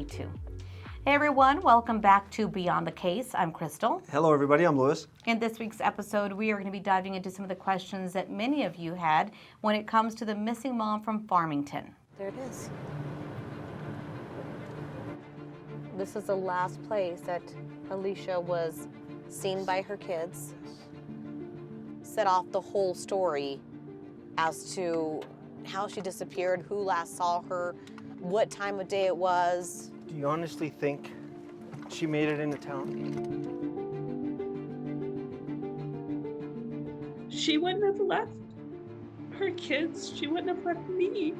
22. Hey everyone, welcome back to Beyond the Case. I'm Crystal. Hello everybody, I'm Louis. In this week's episode, we are going to be diving into some of the questions that many of you had when it comes to the missing mom from Farmington. There it is. This is the last place that Alesha was seen by her kids. Set off the whole story as to how she disappeared, who last saw her, what time of day it was. Do you honestly think she made it into town? She wouldn't have left her kids. She wouldn't have left me.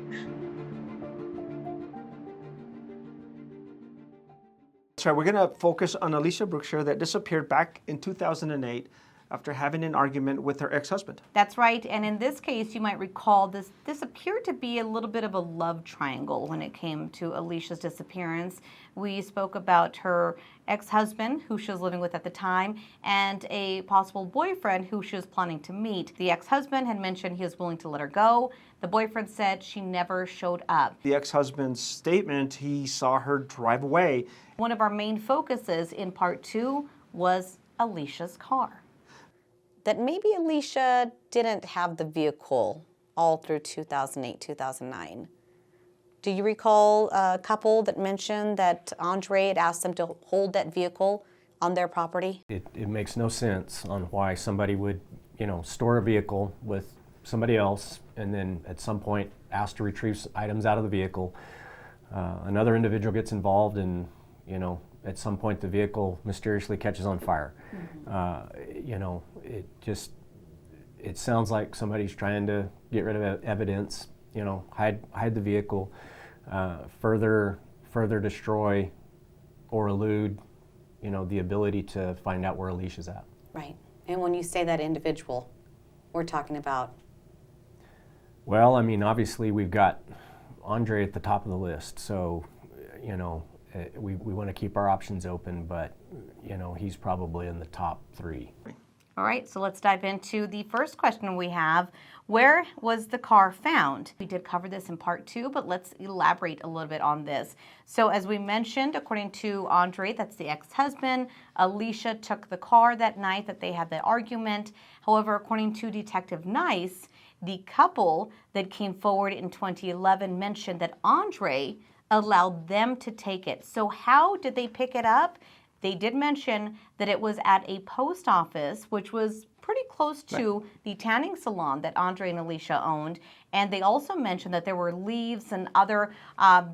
That's right, we're gonna focus on Alesha Brookshier that disappeared back in 2008 after having an argument with her ex-husband. That's right, and in this case, you might recall this appeared to be a little bit of a love triangle when it came to Alesha's disappearance. We spoke about her ex-husband, who she was living with at the time, and a possible boyfriend who she was planning to meet. The ex-husband had mentioned he was willing to let her go. The boyfriend said she never showed up. The ex-husband's statement, he saw her drive away. One of our main focuses in part 2 was Alesha's car. That maybe Alesha didn't have the vehicle all through 2008, 2009. Do you recall a couple that mentioned that Andre had asked them to hold that vehicle on their property? It makes no sense on why somebody would, store a vehicle with somebody else and then at some point ask to retrieve items out of the vehicle. Another individual gets involved and, at some point the vehicle mysteriously catches on fire. It sounds like somebody's trying to get rid of evidence, hide the vehicle, further destroy or elude, the ability to find out where Alesha's at. Right. And when you say that individual, we're talking about? Well, obviously we've got Andre at the top of the list, so, we want to keep our options open, but, he's probably in the top 3. All right, so let's dive into the first question we have. Where was the car found? We did cover this in part 2, but let's elaborate a little bit on this. So as we mentioned, according to Andre, that's the ex-husband, Alesha took the car that night that they had the argument. However, according to Detective Nice, the couple that came forward in 2011 mentioned that Andre allowed them to take it. So how did they pick it up? They did mention that it was at a post office, which was pretty close to the tanning salon that Andre and Alesha owned. And they also mentioned that there were leaves and other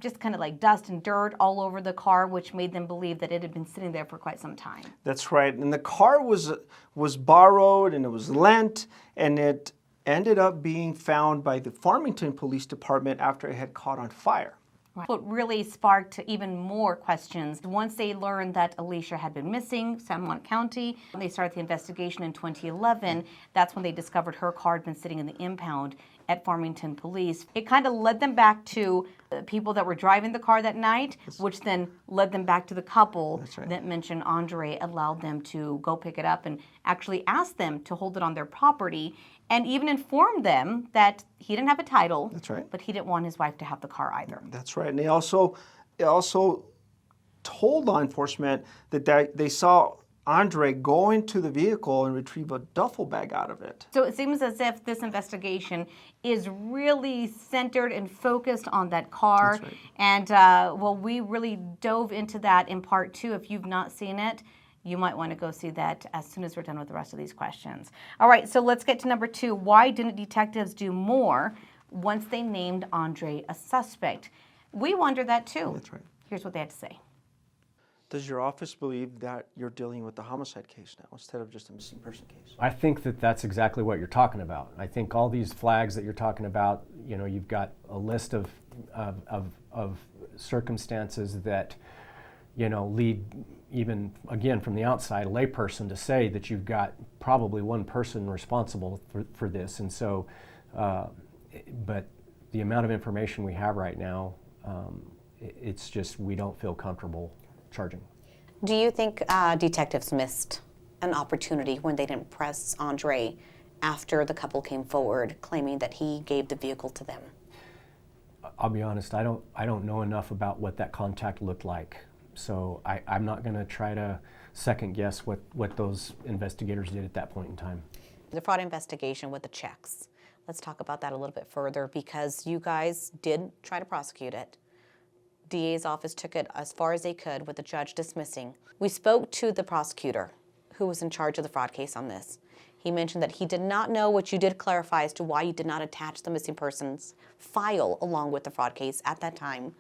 just kind of like dust and dirt all over the car, which made them believe that it had been sitting there for quite some time. That's right, and the car was borrowed and it was lent, and it ended up being found by the Farmington Police Department after it had caught on fire. What really sparked even more questions once they learned that Alesha had been missing, San Juan County. When they started the investigation in 2011, that's when they discovered her car had been sitting in the impound at Farmington Police. It kind of led them back to the people that were driving the car that night, which then led them back to the couple that mentioned Andre allowed them to go pick it up and actually asked them to hold it on their property, and even informed them that he didn't have a title, but he didn't want his wife to have the car either. That's right. And they also told law enforcement that they saw Andre go into the vehicle and retrieve a duffel bag out of it. So it seems as if this investigation is really centered and focused on that car. That's right. And we really dove into that in part 2. If you've not seen it, you might want to go see that as soon as we're done with the rest of these questions. All right, so let's get to number 2. Why didn't detectives do more once they named Andre a suspect? We wonder that too. That's right. Here's what they had to say. Does your office believe that you're dealing with a homicide case now instead of just a missing person case? I think that that's exactly what you're talking about. I think all these flags that you're talking about, you've got a list of circumstances that, lead even, again, from the outside, a layperson to say that you've got probably one person responsible for this. And so, but the amount of information we have right now, it's just we don't feel comfortable charging. Do you think detectives missed an opportunity when they didn't press Andre after the couple came forward claiming that he gave the vehicle to them? I'll be honest, I don't know enough about what that contact looked like. So I'm not going to try to second guess what those investigators did at that point in time. The fraud investigation with the checks. Let's talk about that a little bit further, because you guys did try to prosecute it. DA's office took it as far as they could with the judge dismissing. We spoke to the prosecutor who was in charge of the fraud case on this. He mentioned that he did not know, what you did clarify as to why you did not attach the missing persons file along with the fraud case at that time.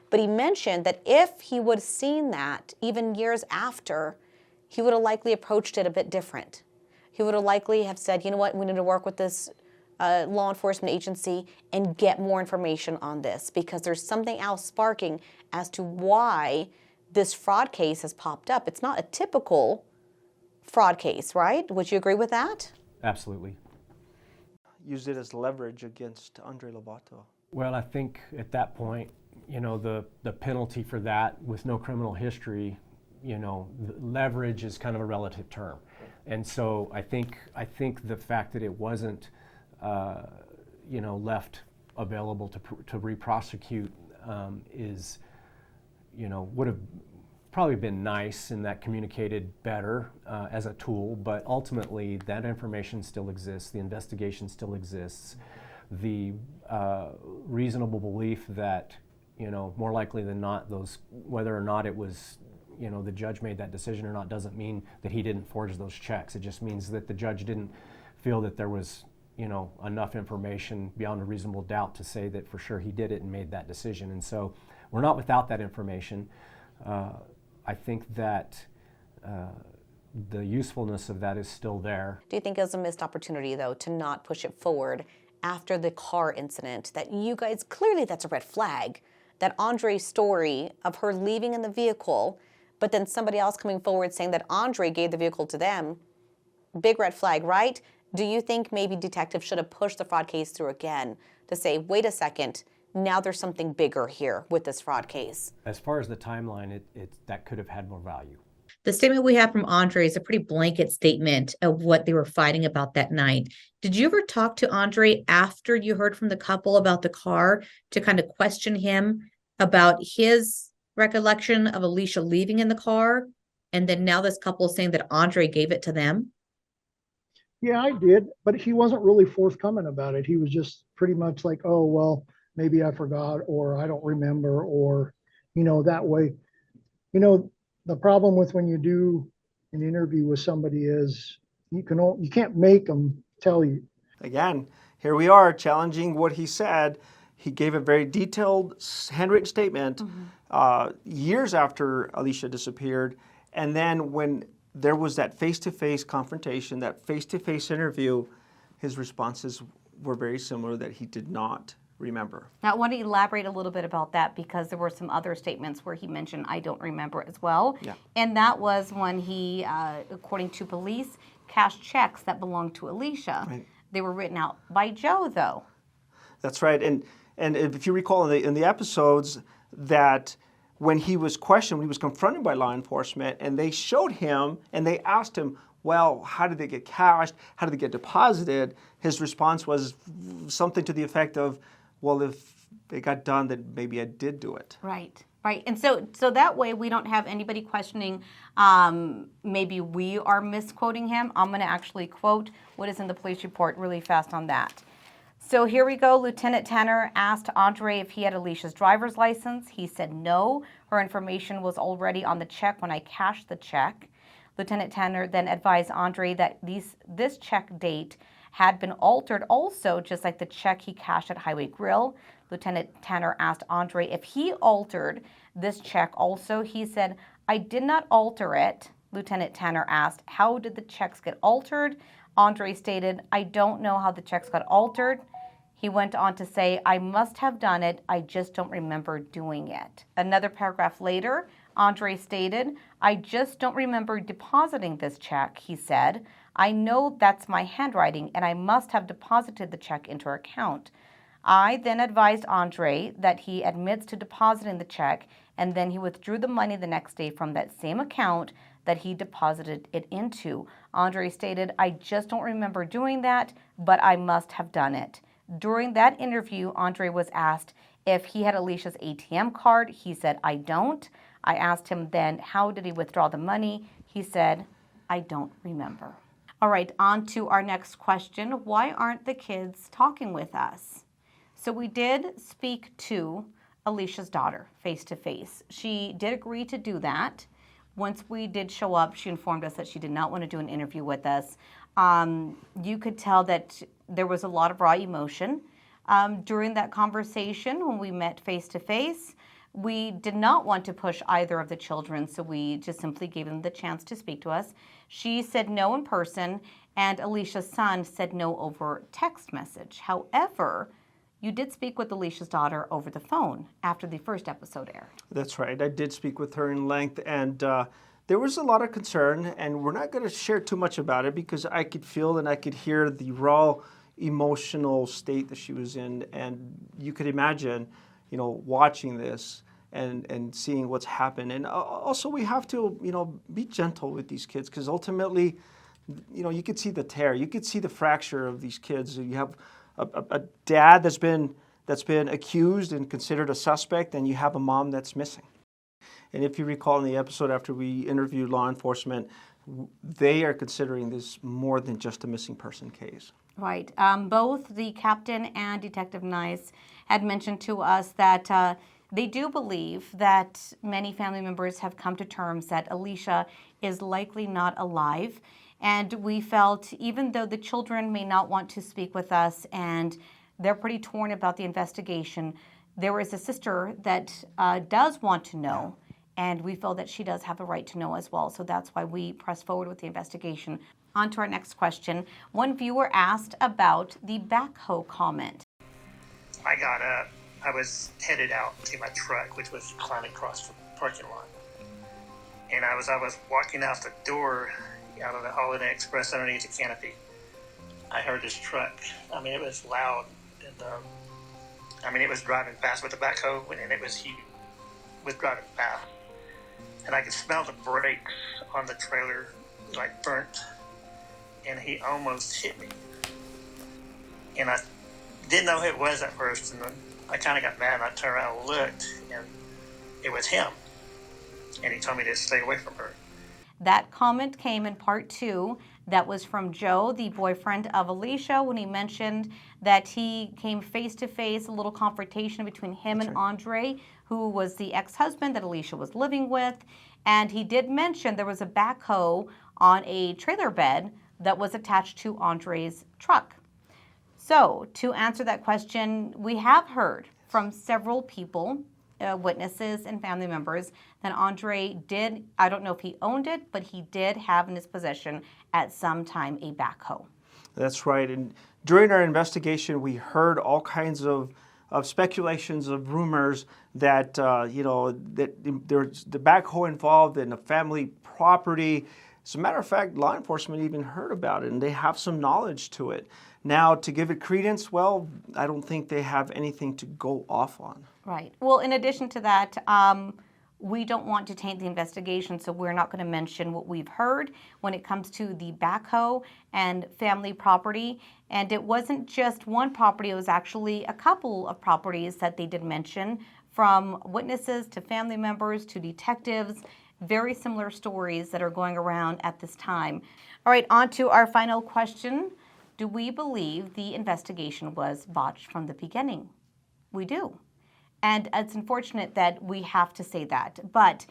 But he mentioned that if he would have seen that even years after, he would have likely approached it a bit different. He would have likely have said, you know what, we need to work with this law enforcement agency and get more information on this, because there's something else sparking as to why this fraud case has popped up. It's not a typical fraud case, right? Would you agree with that? Absolutely. Used it as leverage against Andre Lobato. Well, I think at that point, you know, the penalty for that with no criminal history, you know, leverage is kind of a relative term. And so I think the fact that it wasn't, you know, left available to re-prosecute is, you know, would have probably been nice, and that communicated better as a tool, but ultimately that information still exists, the investigation still exists. The reasonable belief that, you know, more likely than not, whether or not it was, you know, the judge made that decision or not, doesn't mean that he didn't forge those checks. It just means that the judge didn't feel that there was, you know, enough information beyond a reasonable doubt to say that for sure he did it and made that decision. And so we're not without that information. I think that the usefulness of that is still there. Do you think it was a missed opportunity, though, to not push it forward after the car incident? That you guys, clearly that's a red flag. That Andre's story of her leaving in the vehicle, but then somebody else coming forward saying that Andre gave the vehicle to them, big red flag, right? Do you think maybe detectives should have pushed the fraud case through again to say, wait a second, now there's something bigger here with this fraud case? As far as the timeline, that could have had more value. The statement we have from Andre is a pretty blanket statement of what they were fighting about that night. Did you ever talk to Andre after you heard from the couple about the car to kind of question him about his recollection of Alesha leaving in the car? And then now this couple is saying that Andre gave it to them? Yeah, I did, but he wasn't really forthcoming about it. He was just pretty much like, oh, well, maybe I forgot, or I don't remember, or, you know, that way. You know, the problem with when you do an interview with somebody is you can't make them tell you. Again, here we are challenging what he said. He gave a very detailed handwritten statement years after Alesha disappeared. And then when there was that face-to-face confrontation, that face-to-face interview, his responses were very similar, that he did not remember. Now, I want to elaborate a little bit about that, because there were some other statements where he mentioned, I don't remember as well. Yeah. And that was when he, according to police, cashed checks that belonged to Alesha. Right. They were written out by Joe, though. That's right. And if you recall in the episodes, that when he was questioned, when he was confronted by law enforcement, and they showed him and they asked him, well, how did they get cashed? How did they get deposited? His response was something to the effect of, well, if they got done, then maybe I did do it. Right. Right. And so that way we don't have anybody questioning, maybe we are misquoting him. I'm going to actually quote what is in the police report really fast on that. So here we go. Lieutenant Tanner asked Andre if he had Alesha's driver's license. He said no. Her information was already on the check when I cashed the check. Lieutenant Tanner then advised Andre that this check date had been altered also, just like the check he cashed at Highway Grill. Lieutenant Tanner asked Andre if he altered this check also. He said, I did not alter it. Lieutenant Tanner asked, how did the checks get altered? Andre stated, I don't know how the checks got altered. He went on to say, I must have done it, I just don't remember doing it. Another paragraph later, Andre stated, I just don't remember depositing this check, he said. I know that's my handwriting, and I must have deposited the check into her account. I then advised Andre that he admits to depositing the check, and then he withdrew the money the next day from that same account that he deposited it into. Andre stated, I just don't remember doing that, but I must have done it. During that interview, Andre was asked if he had Alesha's ATM card. He said, I don't. I asked him then, how did he withdraw the money? He said, I don't remember. All right, on to our next question. Why aren't the kids talking with us? So we did speak to Alesha's daughter face to face. She did agree to do that. Once we did show up, she informed us that she did not want to do an interview with us. You could tell that there was a lot of raw emotion during that conversation when we met face to face. We did not want to push either of the children, so we just simply gave them the chance to speak to us. She said no in person, and Alesha's son said no over text message. However, you did speak with Alesha's daughter over the phone after the first episode aired. That's right. I did speak with her in length, and there was a lot of concern, and we're not going to share too much about it because I could feel and I could hear the raw emotional state that she was in, and you could imagine, watching this and seeing what's happened. And also we have to, be gentle with these kids because ultimately, you could see the tear, you could see the fracture of these kids. You have a dad that's been accused and considered a suspect, and you have a mom that's missing. And if you recall in the episode after we interviewed law enforcement, they are considering this more than just a missing person case. Right. Both the captain and Detective Nice had mentioned to us that they do believe that many family members have come to terms that Alesha is likely not alive. And we felt, even though the children may not want to speak with us and they're pretty torn about the investigation, there is a sister that does want to know, and we feel that she does have a right to know as well. So that's why we press forward with the investigation. On to our next question. One viewer asked about the backhoe comment. I got up. I was headed out to my truck, which was climbing across the parking lot. And I was walking out the door out of the Holiday Express underneath the canopy. I heard this truck. It was loud. And it was driving fast with the backhoe, and it was he was driving fast. And I could smell the brakes on the trailer like burnt. And he almost hit me. And I didn't know who it was at first, and then I kind of got mad, and I turned around and looked, and it was him. And he told me to stay away from her. That comment came in part 2. That was from Joe, the boyfriend of Alesha, when he mentioned that he came face to face, a little confrontation between him and Andre, who was the ex-husband that Alesha was living with. And he did mention there was a backhoe on a trailer bed that was attached to Andre's truck. So to answer that question, we have heard from several people, witnesses and family members, that Andre did, I don't know if he owned it, but he did have in his possession at some time a backhoe. That's right. And during our investigation, we heard all kinds of speculations, of rumors that, that there's the backhoe involved in a family property. As a matter of fact, law enforcement even heard about it, and they have some knowledge to it. Now, to give it credence, well, I don't think they have anything to go off on. Right. Well, in addition to that, we don't want to taint the investigation, so we're not going to mention what we've heard when it comes to the backhoe and family property. And it wasn't just one property, it was actually a couple of properties that they did mention, from witnesses to family members to detectives. Very similar stories that are going around at this time. All right, on to our final question. Do we believe the investigation was botched from the beginning? We do. And it's unfortunate that we have to say that, but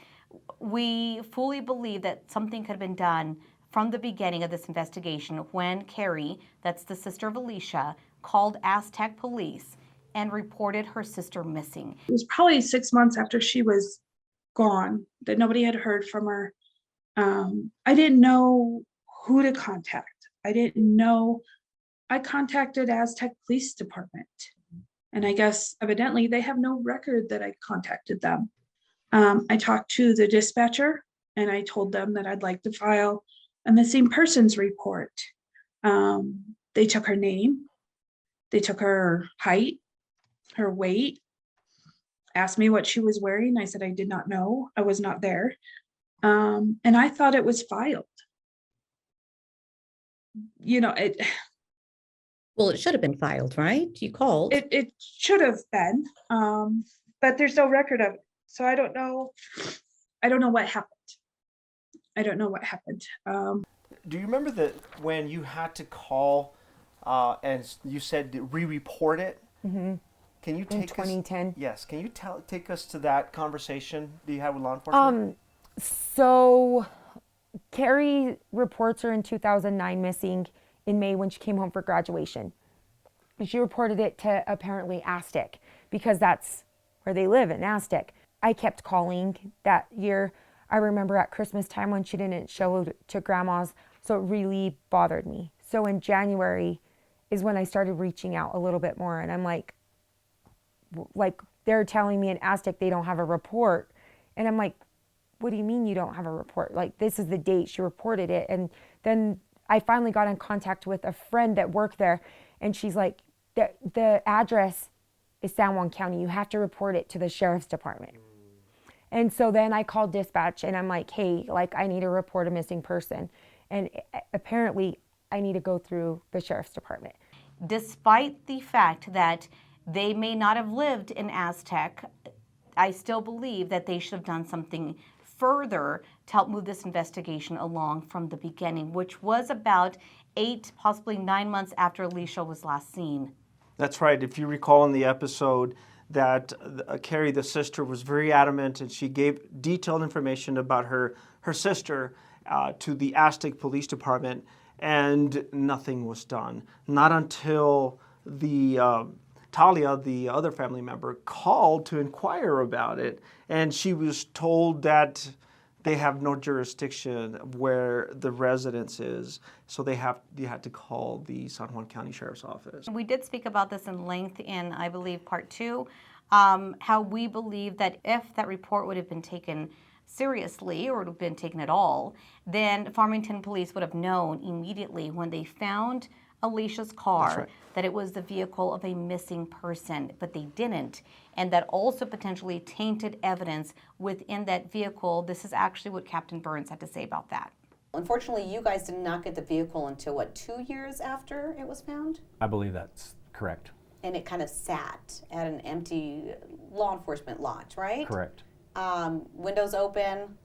we fully believe that something could have been done from the beginning of this investigation when Carrie, that's the sister of Alesha, called Aztec police and reported her sister missing. It was probably 6 months after she was gone that nobody had heard from her. I didn't know who to contact. I contacted Aztec Police Department, and I guess evidently they have no record that I contacted them. I talked to the dispatcher, and I told them that I'd like to file a missing persons report. They took her name, they took her height, her weight, asked me what she was wearing. I said I did not know. I was not there. And I thought it was filed. Well, it should have been filed, right? You called. It should have been, but there's no record of it. So I don't know. I don't know what happened. I don't know what happened. Do you remember that when you had to call and you said to re-report it? Mm-hmm. Can you take In 2010. Yes. Can you take us to that conversation that you had with law enforcement? So Carrie reports her in 2009 missing in May when she came home for graduation. And she reported it to apparently Aztec because that's where they live, in Aztec. I kept calling that year. I remember at Christmas time when she didn't show to grandma's, so it really bothered me. So in January is when I started reaching out a little bit more, and I'm like they're telling me in Aztec they don't have a report. And I'm like, what do you mean you don't have a report? Like, this is the date she reported it. And then I finally got in contact with a friend that worked there, and she's like, the address is San Juan County. You have to report it to the sheriff's department. And so then I called dispatch and I'm like, hey, like, I need to report a missing person. And apparently I need to go through the sheriff's department. Despite the fact that they may not have lived in Aztec, I still believe that they should have done something further to help move this investigation along from the beginning, which was about 8, possibly 9 months after Alesha was last seen. That's right. If you recall in the episode that Carrie, the sister, was very adamant, and she gave detailed information about her sister to the Aztec Police Department, and nothing was done. Not until the Talia, the other family member, called to inquire about it, and she was told that they have no jurisdiction where the residence is, so you had to call the San Juan County Sheriff's Office. We did speak about this in length in, I believe, part 2, how we believe that if that report would have been taken seriously or would have been taken at all, then Farmington police would have known immediately when they found Alesha's car that it was the vehicle of a missing person, but they didn't. And that also potentially tainted evidence within that vehicle. This is actually what Captain Burns had to say about that. Unfortunately, you guys did not get the vehicle until, what, 2 years after it was found? I believe that's correct. And it kind of sat at an empty law enforcement lot, right? Correct. Windows open.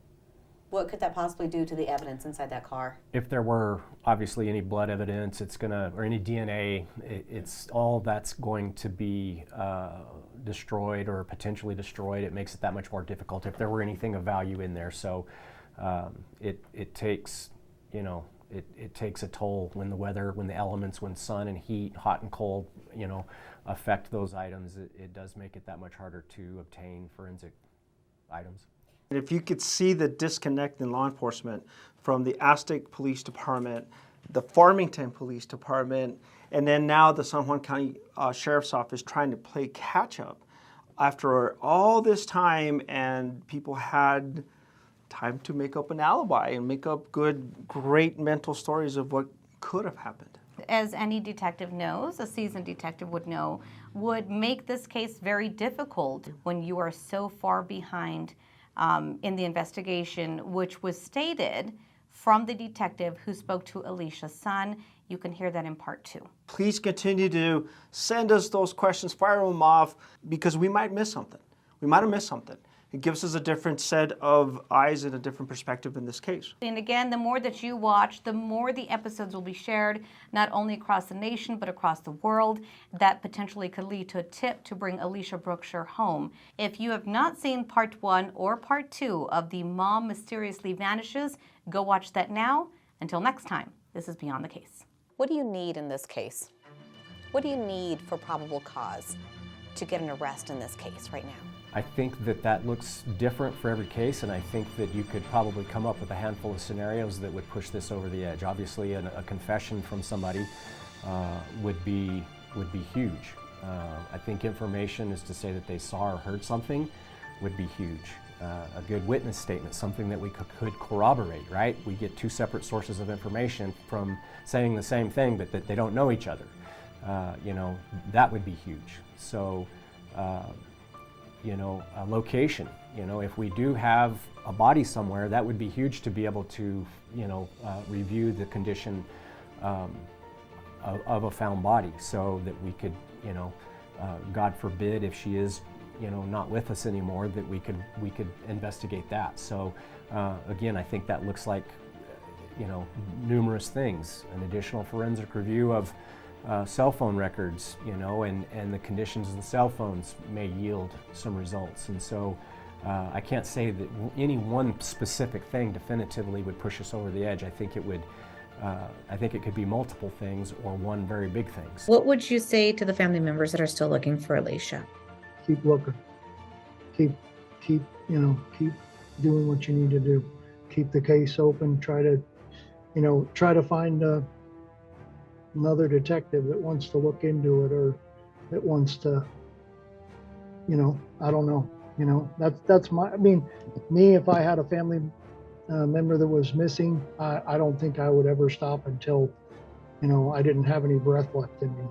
What could that possibly do to the evidence inside that car? If there were obviously any blood evidence, or any DNA, it's all that's going to be destroyed or potentially destroyed. It makes it that much more difficult if there were anything of value in there. So it takes, it takes a toll when the weather, when the elements, when sun and heat, hot and cold, affect those items. It does make it that much harder to obtain forensic items. If you could see the disconnect in law enforcement from the Aztec Police Department, the Farmington Police Department, and then now the San Juan County Sheriff's Office trying to play catch up after all this time, and people had time to make up an alibi and make up great mental stories of what could have happened. As any detective knows, a seasoned detective would know, would make this case very difficult when you are so far behind in the investigation, which was stated from the detective who spoke to Alesha's son. You can hear that in part 2. Please continue to send us those questions, fire them off, because we might miss something. We might have missed something. It gives us a different set of eyes and a different perspective in this case. And again, the more that you watch, the more the episodes will be shared, not only across the nation, but across the world. That potentially could lead to a tip to bring Alesha Brookshier home. If you have not seen part 1 or part 2 of The Mom Mysteriously Vanishes, go watch that now. Until next time, this is Beyond the Case. What do you need in this case? What do you need for probable cause to get an arrest in this case right now? I think that looks different for every case, and I think that you could probably come up with a handful of scenarios that would push this over the edge. Obviously, a confession from somebody would be huge. I think information is to say that they saw or heard something would be huge. A good witness statement, something that we could corroborate, right? We get 2 separate sources of information from saying the same thing, but that they don't know each other. That would be huge. So, a location. If we do have a body somewhere, that would be huge to be able to, review the condition of a found body, so that we could, God forbid, if she is, not with us anymore, that we could investigate that. So again, I think that looks like, numerous things: an additional forensic review of cell phone records, and the conditions of the cell phones may yield some results. And so I can't say that any one specific thing definitively would push us over the edge. I think it would. I think it could be multiple things or one very big thing. What would you say to the family members that are still looking for Alesha? Keep looking. Keep doing what you need to do. Keep the case open. Try to find another detective that wants to look into it, or that wants to, I don't know. That's me, if I had a family member that was missing, I don't think I would ever stop until, I didn't have any breath left in me.